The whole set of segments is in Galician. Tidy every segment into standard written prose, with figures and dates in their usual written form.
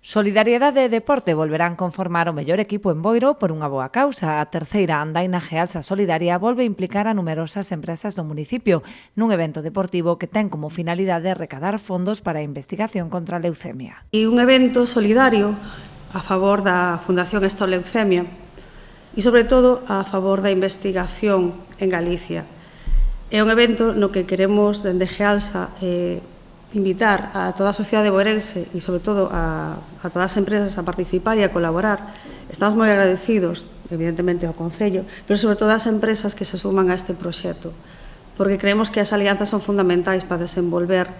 Solidariedade e deporte volverán conformar o mellor equipo en Boiro por unha boa causa. A terceira andaina Gealsa Solidaria volve implicar a numerosas empresas do municipio nun evento deportivo que ten como finalidade recadar fondos para a investigación contra a leucemia. E un evento solidario a favor da Fundación Stop Leucemia e, sobre todo, a favor da investigación en Galicia. É un evento no que queremos, dende Gealsa, invitar a toda a sociedade boerense e, sobre todo, a todas as empresas a participar e a colaborar. Estamos moi agradecidos, evidentemente, ao Concello, pero, sobre todo, as empresas que se suman a este proxecto, porque creemos que as alianzas son fundamentais para desenvolver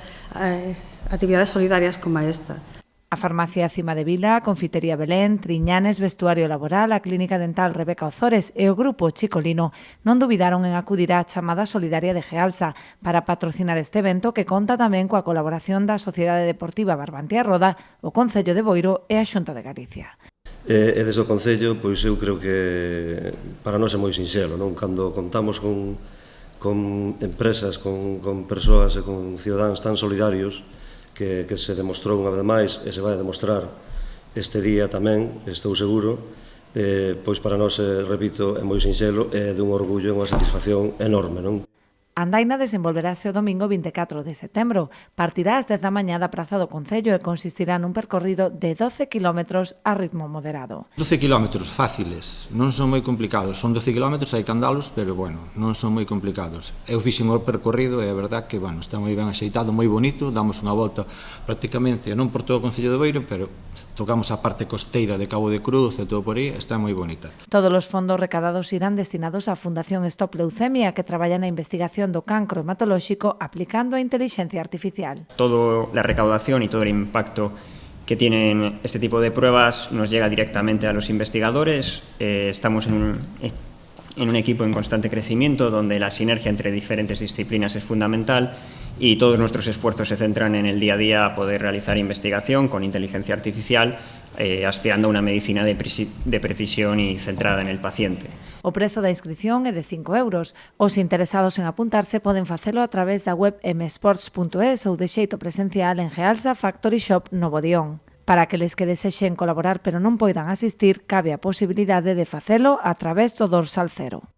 actividades solidarias como esta. A Farmacia Cima de Vila, a Confitería Belén, Triñanes Vestuario Laboral, a Clínica Dental Rebeca Ozores e o Grupo Chicolino non dubidaron en acudir á chamada solidaria de Gealsa para patrocinar este evento que conta tamén coa colaboración da Sociedade Deportiva Barbantia Roda, o Concello de Boiro e a Xunta de Galicia. E desde o Concello, pois eu creo que para nós é moi sinxelo, non? Cando contamos con empresas, con persoas e con cidadáns tan solidarios que se demostrou unha vez máis e se vai a demostrar este día tamén, estou seguro, pois para nós, repito, é moi sinxelo e é dun orgullo e unha satisfacción enorme, non? A andaina desenvolverase o domingo 24 de setembro. Partirá ás 10 da mañá da Praza do Concello e consistirá nun percorrido de 12 kilómetros a ritmo moderado. 12 kilómetros fáciles, non son moi complicados. Son 12 kilómetros, hai que andalos, pero, bueno, non son moi complicados. Eu fixen o percorrido e a verdad que, bueno, está moi ben axeitado, moi bonito. Damos unha volta prácticamente, non por todo o Concello de Boiro, pero tocamos a parte costeira de Cabo de Cruz e todo por aí, está moi bonita. Todos os fondos recadados irán destinados á Fundación Stop Leucemia, que traballa na investigación do cancro hematolóxico aplicando a inteligencia artificial. Toda la recaudación y todo el impacto que tienen este tipo de pruebas nos llega directamente a los investigadores. Estamos en un equipo en constante crecimiento donde la sinergia entre diferentes disciplinas es fundamental y todos nuestros esfuerzos se centran en el día a día a poder realizar investigación con inteligencia artificial, aspirando a una medicina de precisión y centrada en el paciente. O prezo da inscripción é de 5 euros. Os interesados en apuntarse poden facelo a través da web msports.es ou de xeito presencial en Gealsa Factory Shop Novo Dión. Para aqueles que desexen colaborar pero non poidan asistir, cabe a posibilidade de facelo a través do dorsal cero.